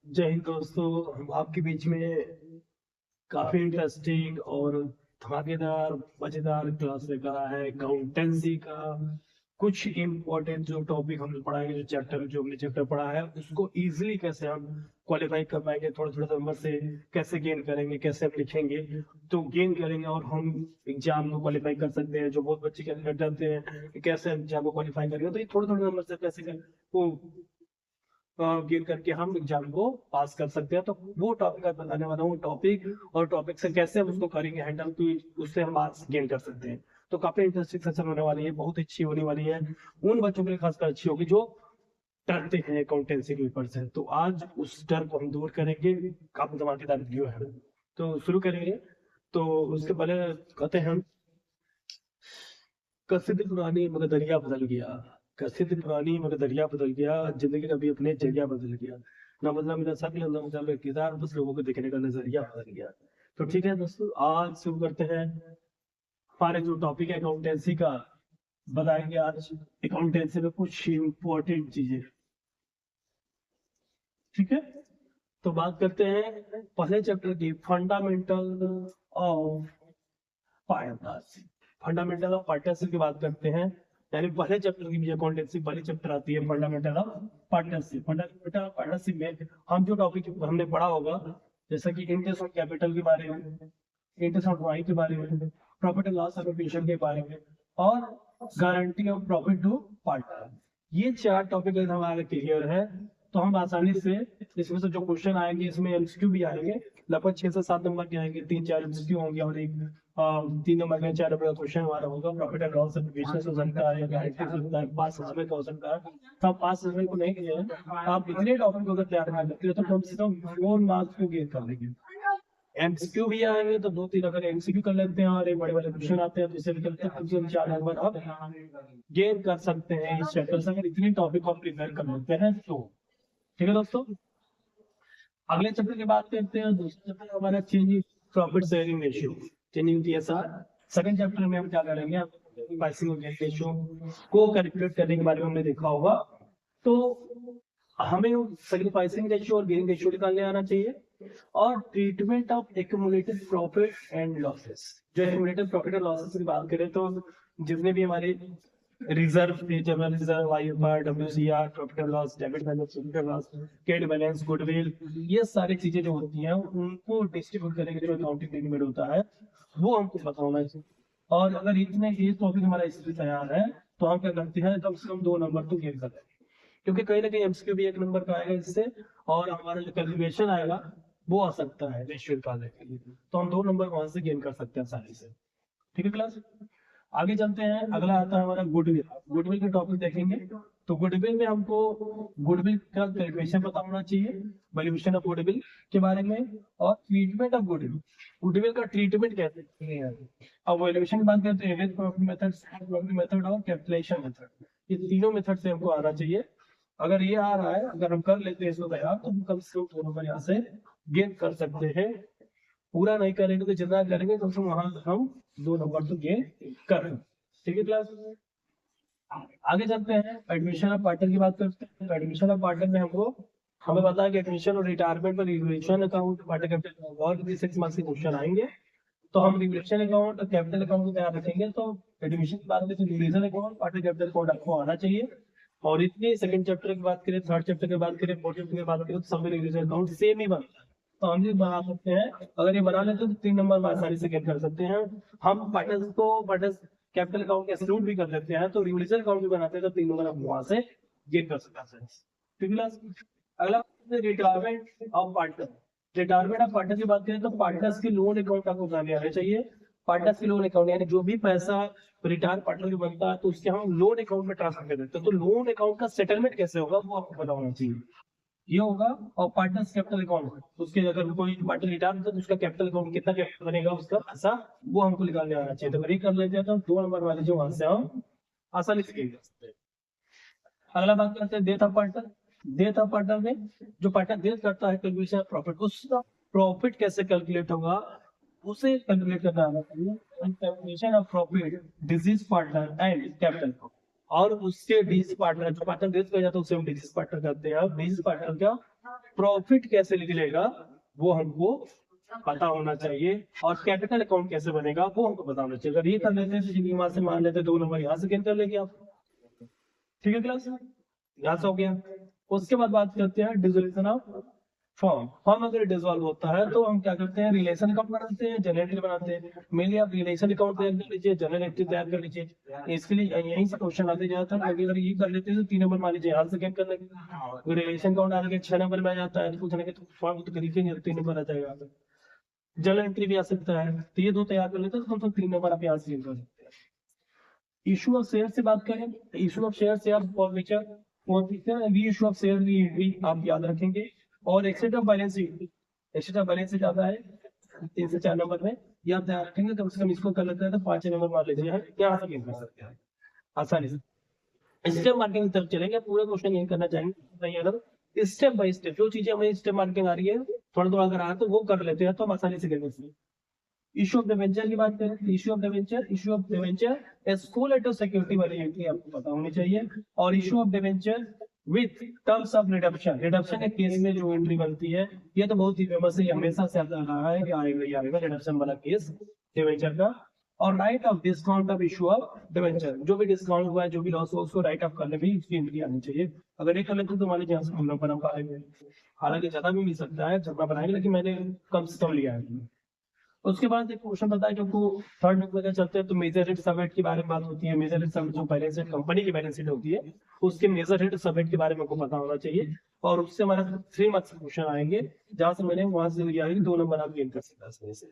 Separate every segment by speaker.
Speaker 1: जय हिंद दोस्तों। हम आपके बीच में काफी इंटरेस्टिंग और धमाकेदार मजेदार क्लास लेकर आए हैं अकाउंटेंसी का। कुछ इम्पोर्टेंट जो टॉपिक हम पढ़ाएंगे, जो हमने चैप्टर पढ़ा है उसको इजीली कैसे हम क्वालिफाई कर पाएंगे, थोड़े थोड़े नंबर से कैसे गेन करेंगे, कैसे हम लिखेंगे तो गेन करेंगे और हम एग्जाम को क्वालिफाई कर सकते हैं। जो बहुत बच्चे के अंदर डरते हैं कि कैसे एग्जाम को क्वालिफाई करेंगे, तो ये थोड़े थोड़े नंबर से कैसे वो गेन करके हम एग्जाम को पास कर सकते हैं। तो वो टॉपिक आज बताने वाला हूँ, टॉपिक और टॉपिक से कैसे हम उसको करेंगे हैंडल, तो उससे हम मार्क्स गेन कर सकते हैं। तो काफी इंटरेस्टिंग सेशन होने वाली है, बहुत अच्छी होने वाली है। उन बच्चों के लिए खासकर अच्छी होगी जो डरते हैं अकाउंटेंसी के पेपर से। तो आज उस डर को हम दूर करेंगे। काफी धमाकेदार वीडियो है, तो शुरू करेंगे। तो उसके पहले कहते हैं हम, कसीद पुरानी मगर दरिया बदल गया। कसीद पुरानी मगर दरिया बदल गया, जिंदगी का भी अपने जरिया बदल गया। ना बदला मेरा शक्ल, ना बदला मेरा किरदार, बस लोगों को देखने का नजरिया बदल गया। तो ठीक है दोस्तों, आज शुरू करते हैं। हमारे जो टॉपिक है अकाउंटेंसी का, बताएंगे आज अकाउंटेंसी में कुछ इंपॉर्टेंट चीजें। ठीक है, तो बात करते हैं पहले चैप्टर की, fundamental of partnership. Fundamental of partnership की बात करते हैं। यानी पहले चैप्टर की भी अकाउंटेंसी पहले चैप्टर आती है, fundamental of partnership. Fundamental of partnership में हम जो टॉपिक हमने पढ़ा होगा, जैसा कि इंटरेस्ट ऑन कैपिटल के बारे में, इंटरेस्ट ऑन ड्राइंग के बारे में, प्रॉफिट एंड लॉस एलोकेशन के बारे में, और guarantee of profit to partner, ये चार टॉपिक अगर हमारा क्लियर है तो हम आसानी से इसमें से जो क्वेश्चन आएंगे, इसमें एमसीक्यू भी आएंगे, लगभग 6 से 7 नंबर के आएंगे, 3-4 एमसीक्यू होंगे और एक 3 नंबर का 4 नंबर का क्वेश्चन हमारा होगा। प्रॉफिट एंड लॉस बिजनेस हो सकता है या गारंटी हो सकता है, 5 समय का हो सकता है। तो आप 5 समय को नहीं किए हैं, आप इतने टॉपिक अगर तैयार कर सकते हो तो कम से कम 4 मार्क्स को गेन कर लेंगे। एमसीक्यू भी आएंगे तो 2-3 अगर एमसीक्यू कर लेते हैं और एक बड़े बड़े क्वेश्चन आते हैं तो इससे निकलते हैं, कम से कम 4 नंबर आप गेन कर सकते हैं इस चैप्टर से, अगर इतने टॉपिक को आप प्रिपेयर कर लेते हैं तो। ठीक है दोस्तों, अगले चैप्टर की बात करते हैं। दूसरा चैप्टर हमारा change profit sharing ratio, changing TSR. Second chapter में हम क्या करेंगे, प्राइसिंग और गेन रेशियो को कैलकुलेट करने के बारे में हमने देखा होगा। तो हमें सैक्रिफाइसिंग रेशियो और गेन रेशियो निकालने आना चाहिए, और treatment of accumulated profit and losses. जो एक्यूमुलेटेड प्रॉफिट एंड लॉसेस की बात करें तो जितने भी हमारे रिजर्व थे, general reserve, IFR, WCR, profit and loss, debit balance, credit balance, trade balance, goodwill, ये सारी चीजें जो होती हैं उनको डिस्ट्रीब्यूट करने के जो अकाउंटिंग लिमिट होता है वो हमको पता होना चाहिए। और अगर इतने ये टॉपिक हमारा इसलिए तैयार है तो हम क्या करते हैं, कम से कम 2 नंबर तो गेन करते हैं, क्योंकि कहीं ना कहीं एमसीक्यू भी 1 नंबर का आएगा इससे, और हमारा जो कैलकुलेशन आएगा वो आ सकता है रेशियो निकालने के लिए, तो हम 2 नंबर वहां से गेन कर सकते हैं आसानी से। ठीक है क्लास, आगे चलते हैं। अगला आता है हमारा गुडविल। गुडविल का टॉपिक देखेंगे। तो गुडविल में हमको गुडविल का कैलकुलेशन पता होना चाहिए, वैल्यूएशन ऑफ गुडविल के बारे में, और ट्रीटमेंट ऑफ गुडविल, गुडविल का ट्रीटमेंट कैसे है। अब वैल्यूएशन की बात करते हैं, average profit method, profit method और कैपिटलाइजेशन मेथड, ये तीनों मेथड से हमको आना चाहिए। अगर ये आ रहा है, अगर हम कर लेते हैं इसको तैयार, तो हम कम से कम 2 नंबर यहाँ से गेन कर सकते हैं। पूरा नहीं करेंगे तो जितना करेंगे कम से कम वहां हम 2 नंबर तो गेन कर। ठीक है क्लास, आगे चलते हैं। एडमिशन ऑफ पार्टनर की बात करते हैं। तो एडमिशन ऑफ पार्टनर में हमको हमें पता है कि एडमिशन और रिटायरमेंट में रिवोल्यूशन अकाउंट, पार्टनर कैपिटल और भी 6 मार्क्स के क्वेश्चन आएंगे। तो हम रिवोल्यूशन अकाउंट और कैपिटल अकाउंट को तैयार रखेंगे। तो एडमिशन की बात करें तो revolution account, partner capital account आपको आना चाहिए। और इतने सेकंड चैप्टर की बात करें, थर्ड चैप्टर की बात करें, फोर्थ चैप्टर की बात करें, तो सब में रिवोल्यूशन अकाउंट सेम ही बनता है, तो हम भी बना सकते हैं। अगर ये बना लेते हैं तो 3 नंबर में आसानी से गेन कर सकते हैं। हम पार्टनर्स को पार्टनर्स कैपिटल अकाउंट के एक्सक्लूड भी कर देते हैं, तो रिवोल्यूशन अकाउंट भी बनाते हैं, तो 3 नंबर हम वहां से गेन कर सकते हैं। ठीक है, अगला retirement of partner. Retirement of partner की बात करें तो पार्टनर्स की लोन अकाउंट आपको बनाने आना चाहिए। पार्टनर्स की लोन अकाउंट यानी जो भी पैसा रिटायर पार्टनर को बनता है तो उसके हम लोन अकाउंट में ट्रांसफर कर देते हैं। तो लोन अकाउंट का सेटलमेंट कैसे होगा वो आपको पता होना चाहिए, ये होगा। और पार्टनर्स कैपिटल अकाउंट, उसके अगर कोई पार्टनर रिटायर होता है तो उसका कैपिटल अकाउंट कितना कैपिटल बनेगा, उसका पैसा वो हमको निकालने आना चाहिए। तो अगर ये कर लेते हैं तो 2 नंबर वाले जो वहां से हम आसानी से गेन कर सकते हैं। अगला बात करते हैं death of partner. Death of partner में जो पार्टनर डेथ करता है, कैलकुलेशन ऑफ प्रॉफिट, उसका प्रॉफिट कैसे कैलकुलेट होगा उसे कैलकुलेट करना आना चाहिए। Calculation of profit, disease partner and capital, और उसके डिजीज पार्टनर, जो पार्टनर डेथ कर जाता है उसे हम डिजीज पार्टनर करते हैं। डिजीज पार्टनर का प्रॉफिट कैसे निकलेगा वो हमको पता होना चाहिए, और कैपिटल अकाउंट कैसे बनेगा वो हमको पता होना चाहिए। अगर ये कर लेते हैं तो वहां से मान लेते 2 नंबर यहाँ से गेन कर लेंगे आप। ठीक है क्लास, यहाँ से हो गया। उसके बाद बात करते हैं डिसोल्यूशन ऑफ फॉर्म। फॉर्म अगर डिसॉल्व होता है तो हम क्या करते हैं, रिलेशन अकाउंट बनाते हैं, जनरल एंट्री बनाते हैं। मेनली आप रिलेशन अकाउंट तैयार कर लीजिए, जनरल एंट्री तैयार कर लीजिए। इसके लिए यहीं से क्वेश्चन आते जाता है। अगर ये कर लेते हैं तो 3 नंबर मान लीजिए यहाँ से गेन कर लेंगे। रिलेशन अकाउंट आगे 6 नंबर में आ जाता है, पूछने के तो फॉर्म तो खरीदेंगे 3 नंबर आ जाएगा। जनरल एंट्री भी आ सकता है, तो ये दो तैयार कर लेते हैं तो 3 नंबर आप यहाँ से गेन कर सकते हैं। इशू ऑफ शेयर से बात करें, इशू ऑफ शेयर से आप re issue of share re entry आप याद रखेंगे। और asset of balance sheet, asset of balance sheet आता है 3 से 4 नंबर में, ये आप ध्यान रखेंगे। कम से कम इसको कर लेते हैं तो 5 नंबर मान लीजिए यहाँ से गेन कर सकते हैं आसानी से। स्टेप मार्किंग की तरफ चलेंगे, पूरा क्वेश्चन यही करना चाहेंगे नहीं है ना, स्टेप बाय स्टेप जो चीजें हमें स्टेप मार्किंग आ रही है थोड़ा थोड़ा अगर आ रहा है तो वो कर लेते हैं तो हम आसानी से कर लेते हैं। इशू ऑफ डिवेंचर की बात करें, issue of debenture collateral security वाली एंट्री आपको पता होनी चाहिए। और issue of debenture with terms of redemption, redemption के केस में जो एंट्री बनती है ये तो बहुत ही फेमस है, हमेशा से आता रहा है कि आएगा ही आएगा रिडम्पशन वाला केस डिवेंचर का। और right of discount of issue of debenture, जो भी डिस्काउंट हुआ है जो भी लॉस हुआ उसको राइट ऑफ करने भी इसकी एंट्री आनी चाहिए। अगर ये कर लेते तो मान लीजिए यहाँ से हम लोग बना पाएंगे, हालांकि ज्यादा भी मिल सकता है जितना बनाएंगे, लेकिन मैंने कम से कम लिया है। उसके बाद एक क्वेश्चन बताया जो थर्ड नंबर का चलते हैं तो मेजर हेड सबहेड के बारे में बात होती है। मेजर हेड सबहेड जो बैलेंस शीट कंपनी की बैलेंस शीट होती है उसके मेजर हेड सबहेड के बारे में आपको पता होना चाहिए। और उससे हमारा 3 मार्क्स क्वेश्चन आएंगे, जहां से मैंने वहां से लिया है 2 नंबर आप गेन कर सकते हैं,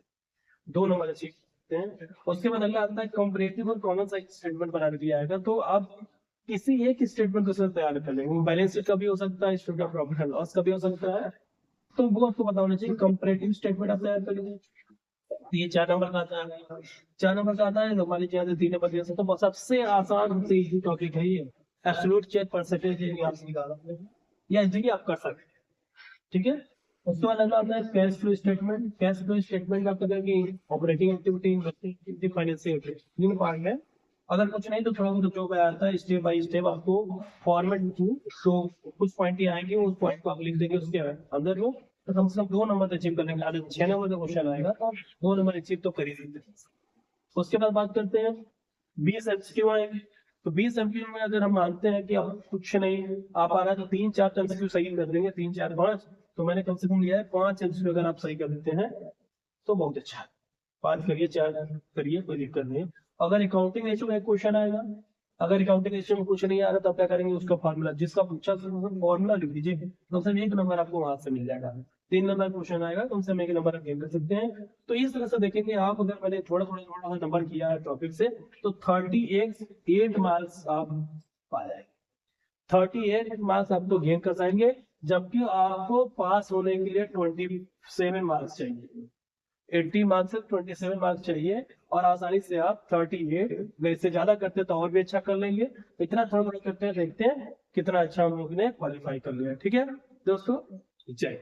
Speaker 1: 2 नंबर अचीव करते हैं। उसके बाद अगला आता है कंपैरेटिव और कॉमन साइज स्टेटमेंट बना दिया जाएगा। तो आप किसी एक स्टेटमेंट को तैयार कर लेंगे, बैलेंस शीट का भी हो सकता है, statement of profit and loss का भी हो सकता है, तो वो आपको पता होना चाहिए। कंपैरेटिव स्टेटमेंट आप तैयार कर लीजिए, ये 4 नंबर का आता है, 4 नंबर का आता है। तो मान लीजिए 3 नंबर दिया तो सबसे आसान सबसे इजी टॉपिक है ये, एब्सोल्यूट चेक परसेंटेज यहाँ से निकाला या इजीली आप कर सकते हैं। ठीक है, उसके बाद अगला आता है cash flow statement. Cash flow statement आप करेंगे operating activity, investing activity, financial activity, in part में। अगर कुछ नहीं तो थोड़ा बहुत जो आता है स्टेप बाय स्टेप आपको फॉर्मेट तो कुछ पॉइंट ही आएंगे, उस पॉइंट को आप लिख देंगे उसके अंदर में, तो कम से कम 2 नंबर अचीव कर लेंगे। 6 नंबर का क्वेश्चन आएगा तो 2 नंबर अचीव तो कर ही देंगे। उसके बाद बात करते हैं 20 एमसीक्यू आएंगे। तो 20 एमसीक्यू में अगर हम मानते हैं कि अब कुछ नहीं आ पा रहा है तो 3-4 एमसीक्यू सही कर देंगे, 3-4-5। तो मैंने कम से कम लिया है 5 एमसीक्यू अगर आप सही कर देते हैं तो बहुत अच्छा है। 5 करिए, 4 करिए, कोई दिक्कत नहीं। अगर अकाउंटिंग रेशियो में एक क्वेश्चन आएगा, अगर अकाउंटिंग रेशियो में कुछ नहीं आ रहा तो आप क्या करेंगे, उसका फॉर्मूला जिसका पूछा फॉर्मूला लिख दीजिए, कम से कम 1 नंबर आपको वहां से मिल जाएगा। 3 नंबर क्वेश्चन आएगा, कम से कम 1 नंबर आप गेन कर सकते हैं। तो इस तरह से देखेंगे आप, अगर मैंने थोड़ा नंबर किया है टॉपिक से तो 38 मार्क्स आप पा जाएंगे, 38 मार्क्स आपको गेन कर जाएंगे। जबकि आपको पास होने के लिए 27 मार्क्स चाहिए, 80 मार्क्स से 27 मार्क्स चाहिए। और आसानी से आप 38, अगर इससे ज्यादा करते तो और भी अच्छा कर लेंगे। इतना थोड़ा करते हैं, देखते हैं कितना अच्छा हम लोग ने क्वालिफाई कर लिया। ठीक है दोस्तों, जय।